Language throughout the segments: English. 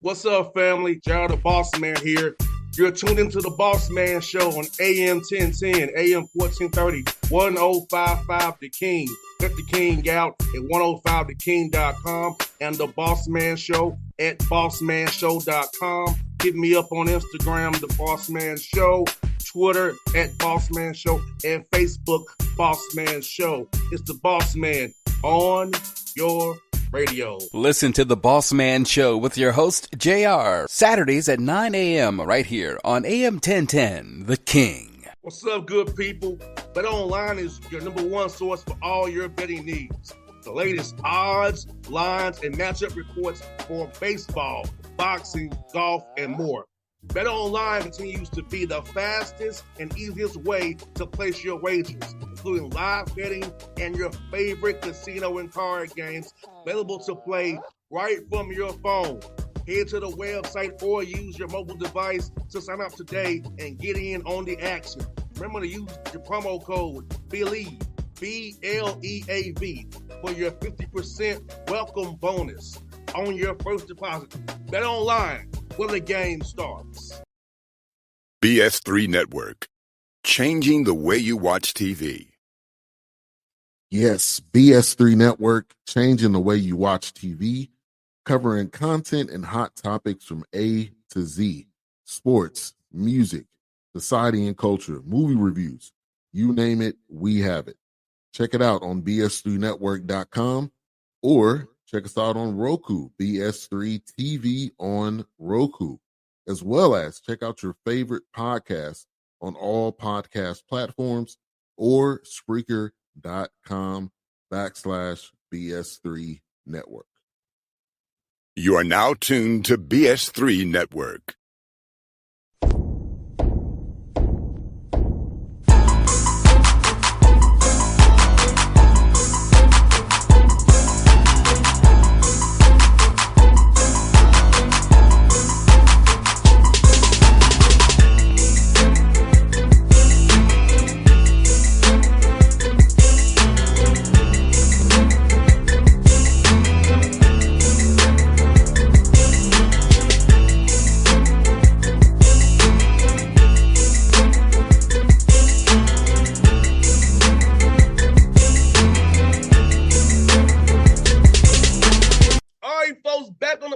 What's up, family? Gerald the Bossman here. You're tuned into the Bossman Show on AM 1010, AM 1430, 1055 The King. Let the King out at 105theking.com and the Bossman Show at bossmanshow.com. Hit me up on Instagram, The Bossman Show, Twitter at Bossman Show, and Facebook, Bossman Show. It's the Bossman on your radio. Listen to the Bossman Show with your host, JR, Saturdays at 9 a.m. right here on AM 1010, The King. What's up, good people? BetOnline is your number one source for all your betting needs. The latest odds, lines, and matchup reports for baseball, boxing, golf, and more. BetOnline continues to be the fastest and easiest way to place your wagers, including live betting and your favorite casino and card games available to play right from your phone. Head to the website or use your mobile device to sign up today and get in on the action. Remember to use your promo code BELIEVE, BLEAV, for your 50% welcome bonus on your first deposit. BetOnline, where the game starts. BS3 Network, changing the way you watch TV. Yes, BS3 Network, changing the way you watch TV, covering content and hot topics from A to Z, sports, music, society and culture, movie reviews, you name it, we have it. Check it out on bs3network.com or check us out on Roku, BS3 TV on Roku, as well as check out your favorite podcast on all podcast platforms or Spreaker.com/BS3 Network. You are now tuned to BS3 Network.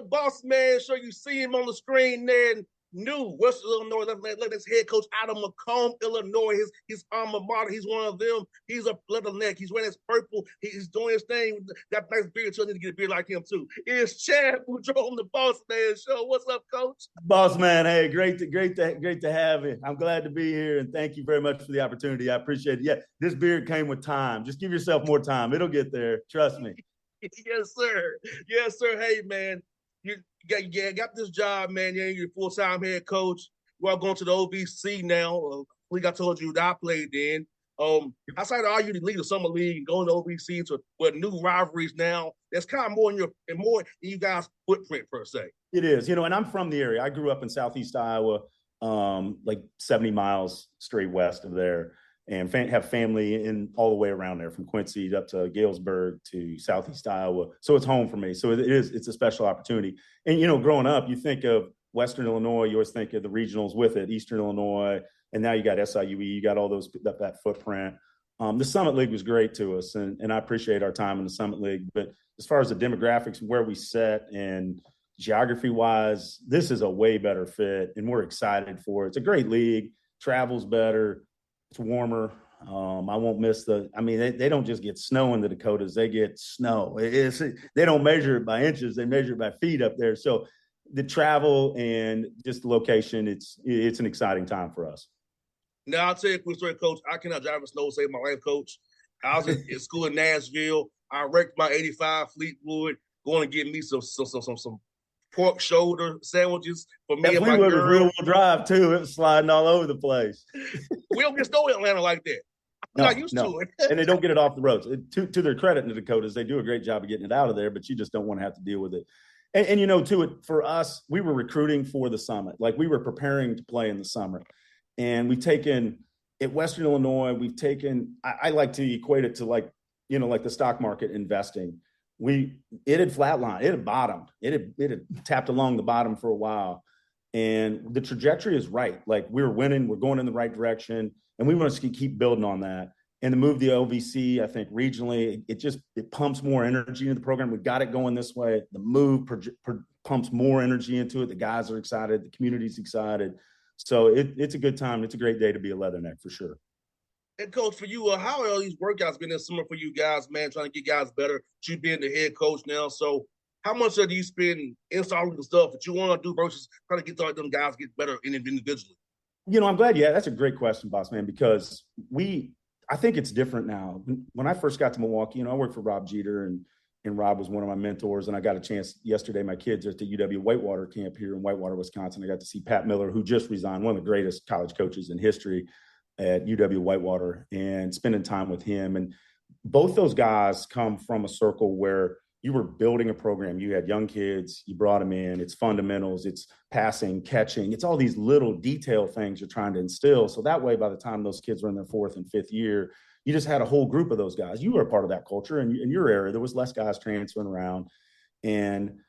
Bossman Show, you see him on the screen there. New Western Illinois, let his head coach out of Macomb, Illinois, his alma mater. He's one of them. He's a leatherneck. He's wearing his purple. He's doing his thing. That nice beard, so I need to get a beard like him too. It's Chad Boudreau on the Bossman Show. What's up, Coach? Bossman, hey, great to have you. I'm glad to be here, and thank you very much for the opportunity. I appreciate it. Yeah, this beard came with time. Just give yourself more time. It'll get there. Trust me. Yes, sir. Yes, sir. Hey, man. You got this job, man. You're your full-time head coach. You are going to the OVC now. League I told you that I played in. Outside of all you the league, the summer league, and going to OVC to with new rivalries now. That's kind of more in you guys' footprint per se. It is, and I'm from the area. I grew up in Southeast Iowa, like 70 miles straight west of there, and have family in all the way around there, from Quincy up to Galesburg to Southeast Iowa. So it's home for me. So it's a special opportunity. And, growing up, you think of Western Illinois, you always think of the regionals with it, Eastern Illinois, and now you got SIUE, you got all those, that footprint. The Summit League was great to us, and I appreciate our time in the Summit League. But as far as the demographics, where we set and geography-wise, this is a way better fit, and we're excited for it. It's a great league, travels better. It's warmer. I won't miss they don't just get snow in the Dakotas. They get snow. They don't measure it by inches. They measure it by feet up there. So the travel and just the location, it's an exciting time for us. Now, I'll tell you a quick story, Coach. I cannot drive in snow to save my life, Coach. I was in school in Nashville. I wrecked my 85 Fleetwood, going to get me some pork shoulder sandwiches for me and my girl. Was real-wheel drive, too. It was sliding all over the place. We don't get snow in Atlanta like that. I'm not used to it. And they don't get it off the roads. To their credit in the Dakotas, they do a great job of getting it out of there, but you just don't want to have to deal with it. And for us, we were recruiting for the Summit. Like, we were preparing to play in the summer. And we've taken, at Western Illinois, I like to equate it to like the stock market investing. it had flatlined, it had bottomed, it had tapped along the bottom for a while. And the trajectory is right. Like, we're winning, we're going in the right direction, and we want to keep building on that. And to move the OVC, I think regionally, it pumps more energy into the program. We've got it going this way. The move pumps more energy into it. The guys are excited. The community's excited. So it's a good time. It's a great day to be a Leatherneck for sure. And Coach, for you, how are all these workouts been this summer for you guys, man, trying to get guys better? You being the head coach now, so how much do you spend installing the stuff that you want to do versus trying to get them guys get better individually? I'm glad. Yeah, that's a great question, Bossman, because I think it's different now. When I first got to Milwaukee, I worked for Rob Jeter, and Rob was one of my mentors. And I got a chance yesterday, my kids are at the UW Whitewater camp here in Whitewater, Wisconsin. I got to see Pat Miller, who just resigned, one of the greatest college coaches in history at UW Whitewater, and spending time with him. And both those guys come from a circle where you were building a program. You had young kids, you brought them in. It's fundamentals, it's passing, catching. It's all these little detail things you're trying to instill. So that way, by the time those kids were in their 4th and 5th year, you just had a whole group of those guys. You were a part of that culture. And in your area, there was less guys transferring around. And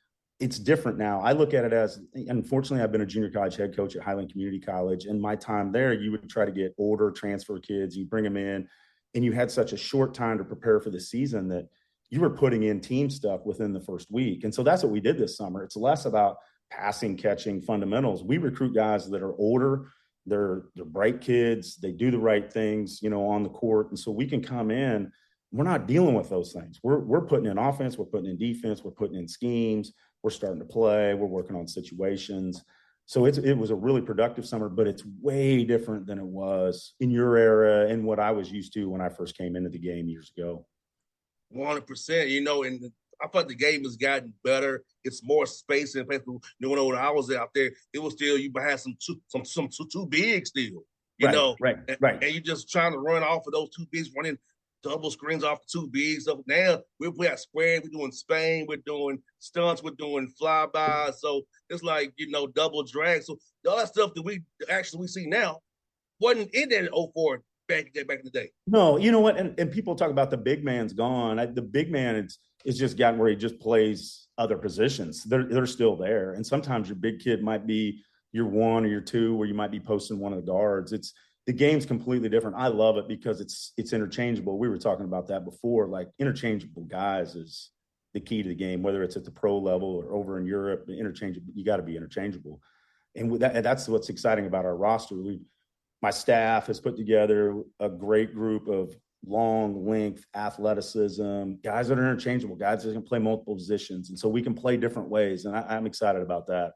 it's different now. I look at it as, unfortunately, I've been a junior college head coach at Highland Community College. And my time there, you would try to get older transfer kids. You bring them in, and you had such a short time to prepare for the season that you were putting in team stuff within the first week. And so that's what we did this summer. It's less about passing, catching, fundamentals. We recruit guys that are older. They're bright kids. They do the right things, on the court. And so we can come in. We're not dealing with those things. We're putting in offense. We're putting in defense. We're putting in schemes. We're starting to play. We're working on situations. So it was a really productive summer, but it's way different than it was in your era and what I was used to when I first came into the game years ago. 100%, and I thought the game has gotten better. It's more space in place. When I was out there, it was still, you had some too big still, Right. And you're just trying to run off of those two bigs, running double screens off the two bigs. So now we got spread, we're doing Spain, we're doing stunts, we're doing flybys. So it's like, double drag. So all that stuff that we see now wasn't in that 04 back in the day. No, you know what? And people talk about the big man's gone. The big man is just gotten where he just plays other positions. They're still there. And sometimes your big kid might be your 1 or your 2, where you might be posting one of the guards. The game's completely different. I love it because it's interchangeable. We were talking about that before. Like, interchangeable guys is the key to the game, whether it's at the pro level or over in Europe. Interchangeable, you got to be interchangeable. And that's what's exciting about our roster. My staff has put together a great group of long length athleticism, guys that are interchangeable, guys that can play multiple positions. And so we can play different ways. And I'm excited about that.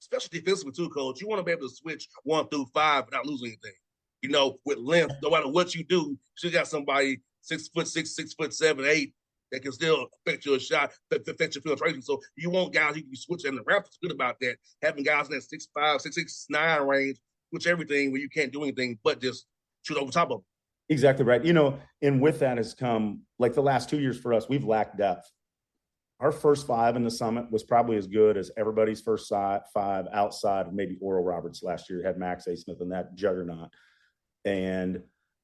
Especially defensively too, Coach. You want to be able to switch 1 through 5 without losing anything. With length, no matter what you do, you still got somebody 6'6", 6'7", 8 that can still affect your shot, affect your filtration. So you want guys you can switch, and the Raptors good about that. Having guys in that 6'5", 6'6", 9 range, which everything where you can't do anything but just shoot over top of them. Exactly right. And with that has come, like, the last 2 years for us, we've lacked depth. Our first 5 in the Summit was probably as good as everybody's first 5 outside of maybe Oral Roberts last year. Had Max A. Smith and that juggernaut.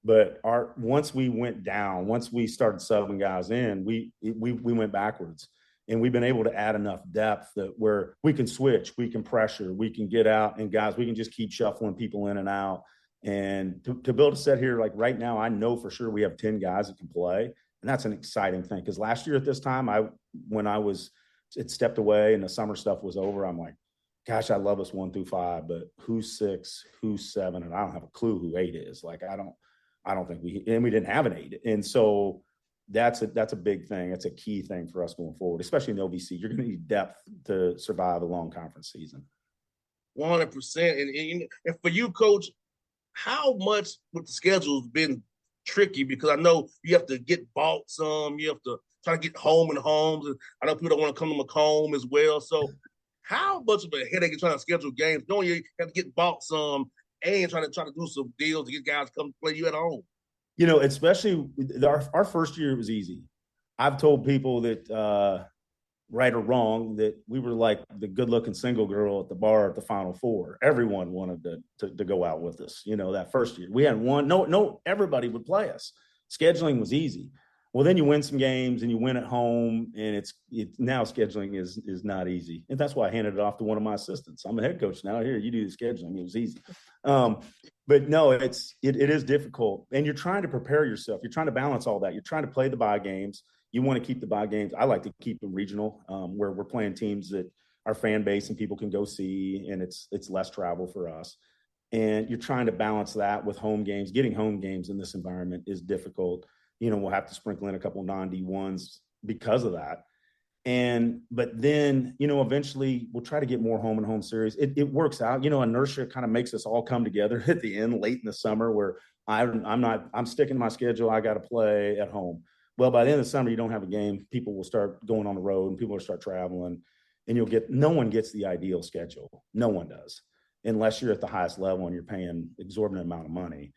But once we went down, once we started subbing guys in, we went backwards. And we've been able to add enough depth that where we can switch, we can pressure, we can get out, and guys, we can just keep shuffling people in and out. And to build a set here, like right now, I know for sure we have 10 guys that can play. And that's an exciting thing. Because last year at this time, when it stepped away and the summer stuff was over, I'm like, gosh, I love us 1 through 5, but who's 6, who's 7? And I don't have a clue who 8 is. Like, I don't think we didn't have an 8. And so that's a big thing. It's a key thing for us going forward, especially in the OVC. You're going to need depth to survive a long conference season. 100%. And for you, Coach, how much with the schedule has been tricky? Because I know you have to get bought some, you have to try to get home and homes. And I know people don't want to come to Macomb as well. So how much of a headache is trying to schedule games, knowing you have to get bought some and trying to do some deals to get guys to come play you at home? Especially our first year, it was easy. I've told people that, right or wrong, that we were like the good-looking single girl at the bar at the Final Four. Everyone wanted to go out with us. That first year we hadn't won. No, everybody would play us. Scheduling was easy. Well, then you win some games and you win at home, and it's now scheduling is not easy, and that's why I handed it off to one of my assistants. I'm a head coach now. Here, you do the scheduling. It was easy, but no, it is difficult, and you're trying to prepare yourself. You're trying to balance all that. You're trying to play the bye games. You want to keep the bye games. I like to keep them regional, where we're playing teams that our fan base and people can go see, and it's less travel for us. And you're trying to balance that with home games. Getting home games in this environment is difficult. We'll have to sprinkle in a couple of non-D1s because of that. But then, eventually we'll try to get more home and home series. It works out. Inertia kind of makes us all come together at the end, late in the summer, where I'm sticking to my schedule. I got to play at home. Well, by the end of the summer, you don't have a game. People will start going on the road and people will start traveling, and no one gets the ideal schedule. No one does, unless you're at the highest level and you're paying exorbitant amount of money.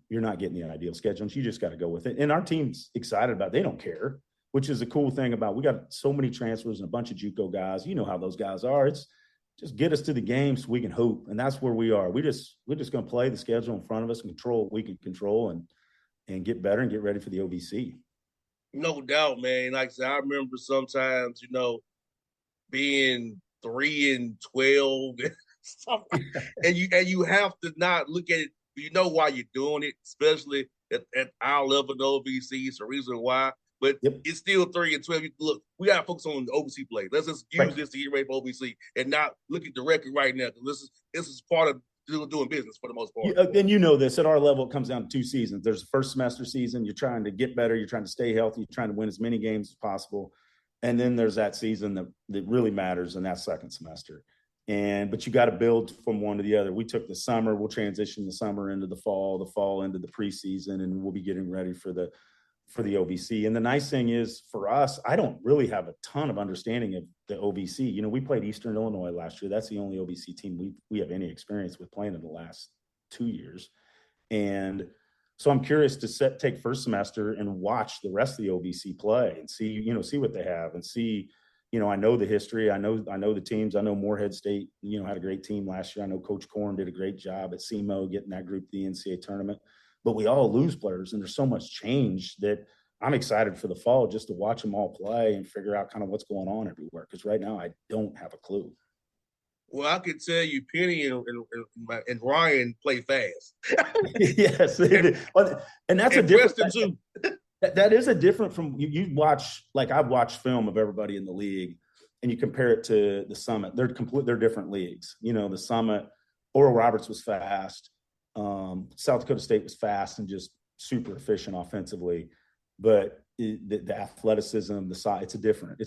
You're not getting the ideal schedule, and you just got to go with it. And our team's excited about it. They don't care, which is a cool thing about, we got so many transfers and a bunch of JUCO guys. You know how those guys are. It's just get us to the game so we can hoop. And that's where we are. We're just going to play the schedule in front of us and control what we can control and get better and get ready for the OVC. No doubt, man. Like I said, I remember sometimes, being 3-12 and stuff. And you have to not look at it. You know why you're doing it, especially at our level of OVC. It's the reason why. But It's still 3-12. Look, we got to focus on the OVC play. Let's just use this to get ready for OVC and not look at the record right now, because this is part of doing business for the most part. And this, at our level, it comes down to 2 seasons. There's the first semester season. You're trying to get better. You're trying to stay healthy. You're trying to win as many games as possible. And then there's that season that really matters, and that's second semester. But you got to build from one to the other. We took the summer. We'll transition the summer into the fall into the preseason, and we'll be getting ready for the OVC. And the nice thing is for us, I don't really have a ton of understanding of the OVC. We played Eastern Illinois last year. That's the only OVC team we have any experience with playing in the last 2 years. And so I'm curious to take first semester and watch the rest of the OVC play and see what they have and see. I know the history. I know the teams. I know Morehead State, had a great team last year. I know Coach Korn did a great job at SEMO getting that group to the NCAA tournament. But we all lose players, and there's so much change that I'm excited for the fall just to watch them all play and figure out kind of what's going on everywhere. Because right now I don't have a clue. Well, I can tell you, Penny and Ryan play fast. Yes, and that's a different too. That is a different from you watch. Like, I've watched film of everybody in the league, and you compare it to the Summit. They're different leagues. The Summit, Oral Roberts was fast. South Dakota State was fast and just super efficient offensively, but the athleticism, the size, it's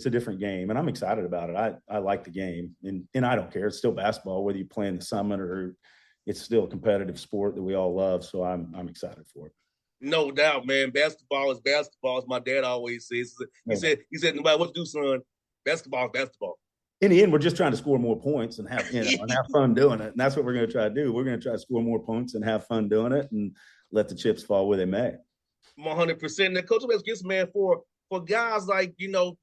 a different game, and I'm excited about it. I like the game, and I don't care. It's still basketball, whether you play in the Summit or it's still a competitive sport that we all love. So I'm excited for it. No doubt, man. Basketball is basketball, as my dad always says. He said, no matter what you do, son, basketball is basketball. In the end, we're just trying to score more points and have fun doing it. And that's what we're going to try to do. We're going to try to score more points and have fun doing it and let the chips fall where they may. 100%. Now, Coach Gets, man, for guys like, you've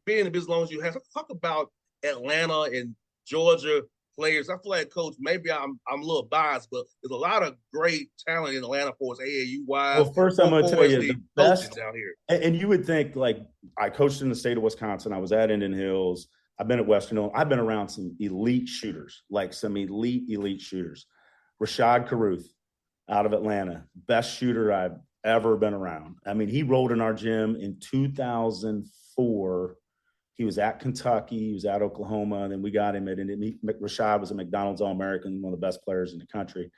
been in the business as long as you have, talk about Atlanta and Georgia players. I feel like, Coach, maybe I'm a little biased, but there's a lot of great talent in Atlanta for us, AAU-wise. Well, first I'm going to tell you, the best down here. And you would think, like, I coached in the state of Wisconsin. I was at Indian Hills. I've been at Western Illinois. I've been around some elite shooters, like some elite shooters. Rashad Caruth out of Atlanta, best shooter I've ever been around. I mean, he rolled in our gym in 2004. He was at Kentucky. He was at Oklahoma. And then we got him at Rashad was a McDonald's All-American, one of the best players in the country.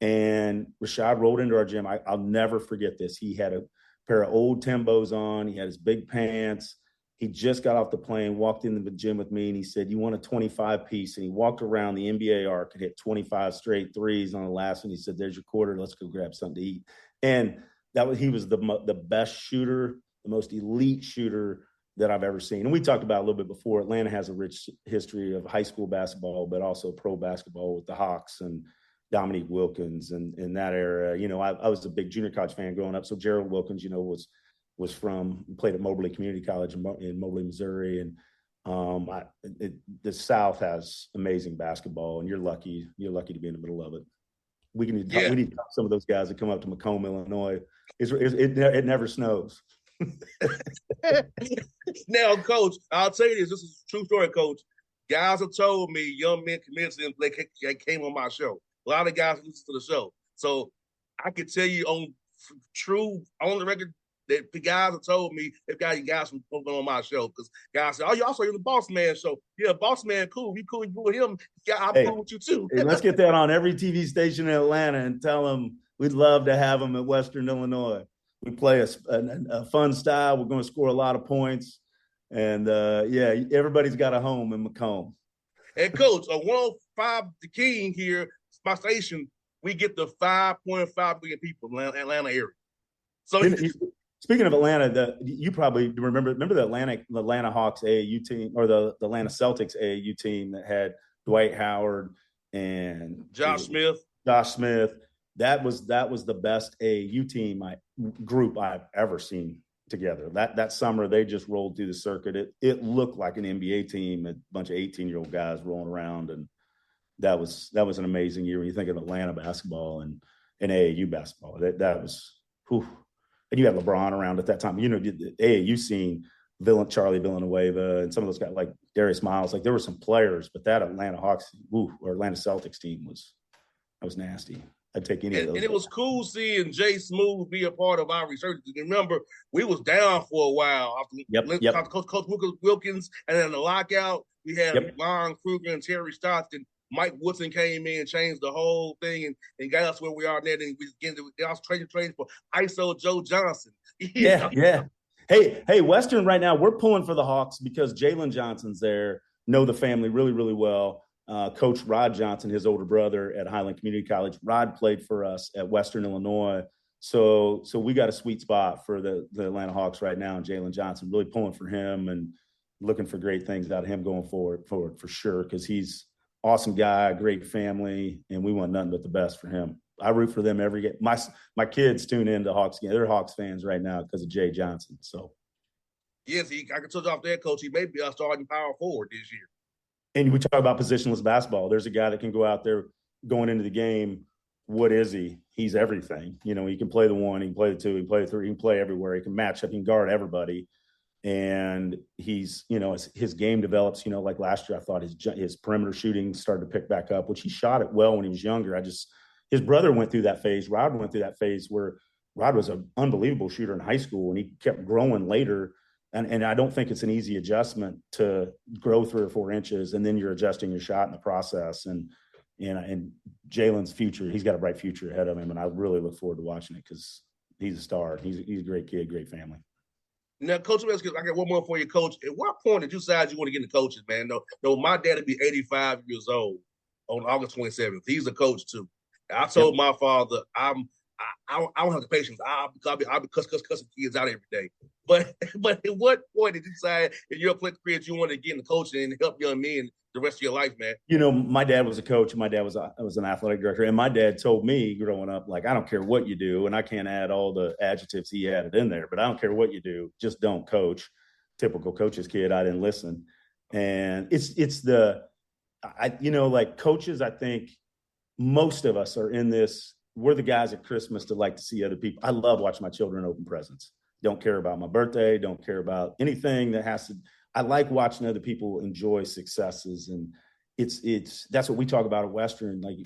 And Rashad rolled into our gym. I'll never forget this. He had a pair of old Timbos on. He had his big pants. He just got off the plane, walked into the gym with me, and he said, "You want a 25-piece?" And he walked around the NBA arc and hit 25 straight threes on the last one. He said, "There's your quarter. Let's go grab something to eat." And he was the best shooter, the most elite shooter that I've ever seen. And we talked about a little bit before, Atlanta has a rich history of high school basketball, but also pro basketball with the Hawks and Dominique Wilkins and in that era. I was a big junior college fan growing up. So Gerald Wilkins, played at Moberly Community College in Moberly, Missouri. And the South has amazing basketball, and you're lucky to be in the middle of it. We need to talk to some of those guys that come up to Macomb, Illinois. It never snows. Now, Coach, I'll tell you this. This is a true story, Coach. Guys have told me, young men committed to them, they came on my show. A lot of guys listen to the show. So I can tell you on the record, that the guys have told me they've got you guys from on my show, because guys say, "Oh, you also in the Bossman show." Yeah, Bossman, cool. You cool? You with him? Yeah, I'm cool with you too. Hey, let's get that on every TV station in Atlanta and tell them we'd love to have them at Western Illinois. We play a fun style. We're going to score a lot of points, and everybody's got a home in Macomb. And Coach, a 105 The King here, my station, we get the 5.5 million people in the Atlanta area. So. Speaking of Atlanta, you probably remember the Atlanta Hawks AAU team, or the Atlanta Celtics AAU team that had Dwight Howard and Josh Smith. That was the best AAU group I've ever seen together. That summer they just rolled through the circuit. It looked like an NBA team, a bunch of 18-year-old guys rolling around, and that was an amazing year when you think of Atlanta basketball and AAU basketball. That was whew. And you had LeBron around at that time. You know, the AAU scene, Charlie Villanueva, and some of those guys like Darius Miles. Like, there were some players, but that Atlanta Hawks or Atlanta Celtics team was nasty. I'd take any of those. And it was cool seeing Jay Smooth be a part of our research. Remember, we was down for a while after Coach Wilkins, and then the lockout. We had Lon Kruger and Terry Stockton. Mike Woodson came in and changed the whole thing and got us where we are now. And they also training for ISO Joe Johnson. Yeah. Hey, Western right now, we're pulling for the Hawks because Jalen Johnson's there, know the family really, really well. Coach Rod Johnson, his older brother at Highland Community College. Rod played for us at Western Illinois. So we got a sweet spot for the Atlanta Hawks right now, and Jalen Johnson, really pulling for him and looking for great things out of him going forward for sure, because he's awesome guy, great family, and we want nothing but the best for him. I root for them every game. My kids tune in to Hawks games. They're Hawks fans right now because of Jay Johnson. So, yes, I can tell you off there, Coach. He may be a starting power forward this year. And we talk about positionless basketball. There's a guy that can go out there going into the game. What is he? He's everything. You know, he can play the one, he can play the two, he can play the three, he can play everywhere. He can match up, he can guard everybody. And he's, you know, as his game develops, you know, like last year, I thought his perimeter shooting started to pick back up, which he shot it well when he was younger. His brother went through that phase. Rod went through that phase where Rod was an unbelievable shooter in high school, and he kept growing later. And I don't think it's an easy adjustment to grow 3 or 4 inches, and then you're adjusting your shot in the process. And Jalen's future, he's got a bright future ahead of him, and I really look forward to watching it because he's a star. He's a great kid, great family. Now, Coach, I got one more for you, Coach. At what point did you decide you want to get into coaches, man? No, my dad would be 85 years old on August 27th. He's a coach too. I told my father, I don't have the patience. I'll be cussing kids out every day. But at what point did you decide in your career you wanted to get into coaching and help young men the rest of your life, man? You know, my dad was a coach. My dad was an athletic director. And my dad told me growing up, like, I don't care what you do. And I can't add all the adjectives he added in there, but I don't care what you do. Just don't coach. Typical coach's kid. I didn't listen. And like coaches, I think most of us are in this. We're the guys at Christmas that like to see other people. I love watching my children open presents. Don't care about my birthday. Don't care about anything that has to. I like watching other people enjoy successes, and that's what we talk about at Western. Like,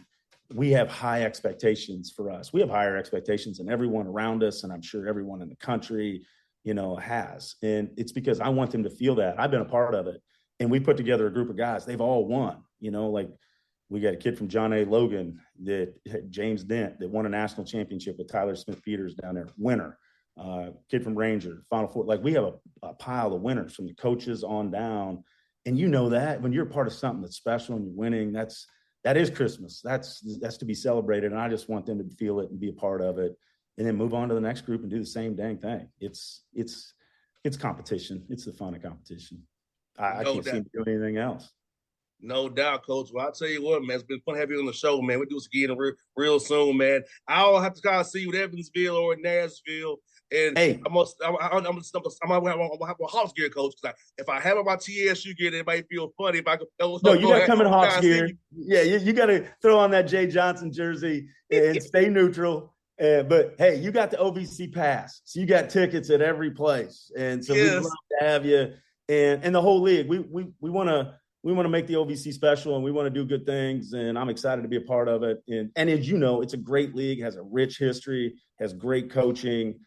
we have high expectations for us. We have higher expectations than everyone around us, and I'm sure everyone in the country, you know, has. And it's because I want them to feel that. I've been a part of it, and we put together a group of guys. They've all won. You know, like we got a kid from John A. Logan, James Dent, that won a national championship with Tyler Smith-Peters down there, winner. Kid from Ranger, Final Four. Like, we have a pile of winners from the coaches on down. And you know that when you're part of something that's special and you're winning, that is Christmas. That's to be celebrated. And I just want them to feel it and be a part of it, and then move on to the next group and do the same dang thing. It's competition. It's the fun of competition. I can't seem to do anything else. No doubt, Coach. Well, I'll tell you what, man, it's been fun to have you on the show, man. We'll do this again real soon, man. I'll have to kind of see you in Evansville or in Nashville. And Hey, I'm gonna have a Hawks gear, coach. If I have on my TSU gear, it might feel funny if I could. no, you got to come in Hawks guys gear. see Yeah, you got to throw on that Jay Johnson jersey and stay neutral. But hey, you got the OVC pass, so you got tickets at every place, and so we'd Yes. love to have you and the whole league. We want to make the OVC special, and we want to do good things, and I'm excited to be a part of it. And as you know, it's a great league, has a rich history, has great coaching,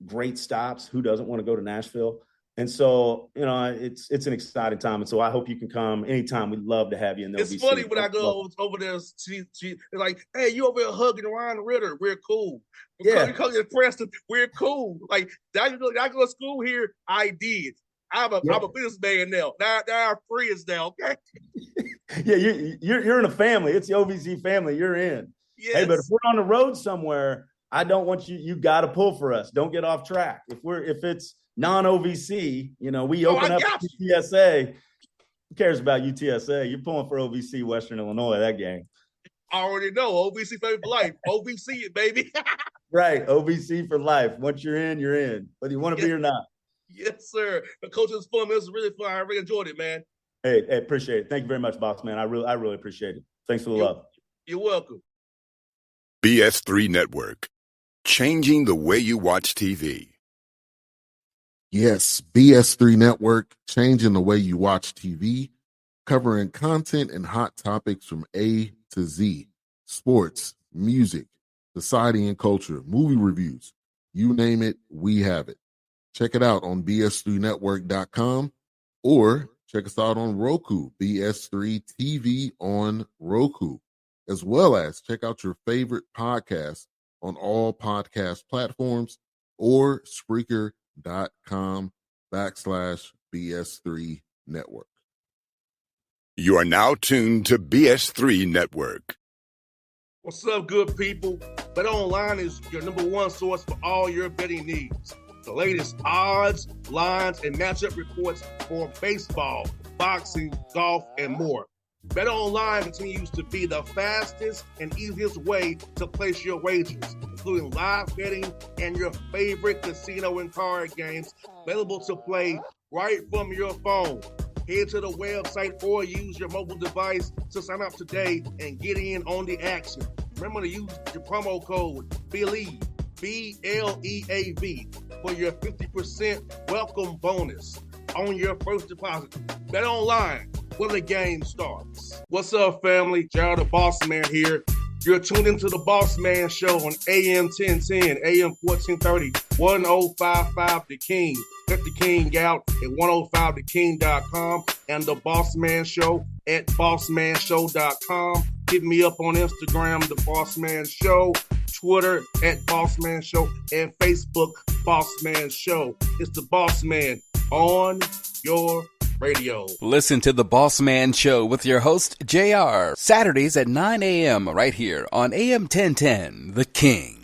great stops. Who doesn't want to go to Nashville? And so, it's an exciting time. And so I hope you can come anytime. We'd love to have you in the OVC. It's funny when I go over there, they're like, hey, you over there hugging Ryan Ritter. We're cool. Yeah. Because in Preston, we're cool. Like, I go to school here. I did. I'm a businessman now. Now I'm free as now, okay? Yeah, you're in a family. It's the OVC family. You're in. Yes. Hey, but if we're on the road somewhere, I don't want you got to pull for us. Don't get off track. If it's non-OVC, we open up UTSA. Who cares about UTSA? You're pulling for OVC, Western Illinois, that game. I already know. OVC for life. OVC it, baby. Right. OVC for life. Once you're in, whether you want to be or not. Yes, sir. The coach was fun. It was really fun. I really enjoyed it, man. Hey, appreciate it. Thank you very much, Bossman. I really appreciate it. Thanks for the love. You're welcome. BS3 Network. Changing the way you watch TV. Yes, BS3 Network, changing the way you watch TV, covering content and hot topics from A to Z, sports, music, society and culture, movie reviews, you name it, we have it. Check it out on bs3network.com or check us out on Roku, BS3 TV on Roku, as well as check out your favorite podcast on all podcast platforms or Spreaker.com/BS3 Network. You are now tuned to BS3 Network. What's up, good people? Bet Online is your number one source for all your betting needs. The latest odds, lines, and matchup reports for baseball, boxing, golf, and more. Bet Online continues to be the fastest and easiest way to place your wagers, including live betting and your favorite casino and card games available to play right from your phone. Head to the website or use your mobile device to sign up today and get in on the action. Remember to use your promo code BELIEVE, BLEAV, for your 50% welcome bonus on your first deposit. Bet Online, where the game starts. What's up, family? Jared the Bossman here. You're tuned into the Bossman Show on AM 1010, AM 1430, 1055 The King. Check The King out at 105theking.com and the Bossman Show at bossmanshow.com. Hit me up on Instagram, The Bossman Show, Twitter at Bossman Show, and Facebook, Bossman Show. It's the Bossman on your radio. Listen to The Bossman Show with your host, JR, Saturdays at 9 a.m. right here on AM 1010, The King.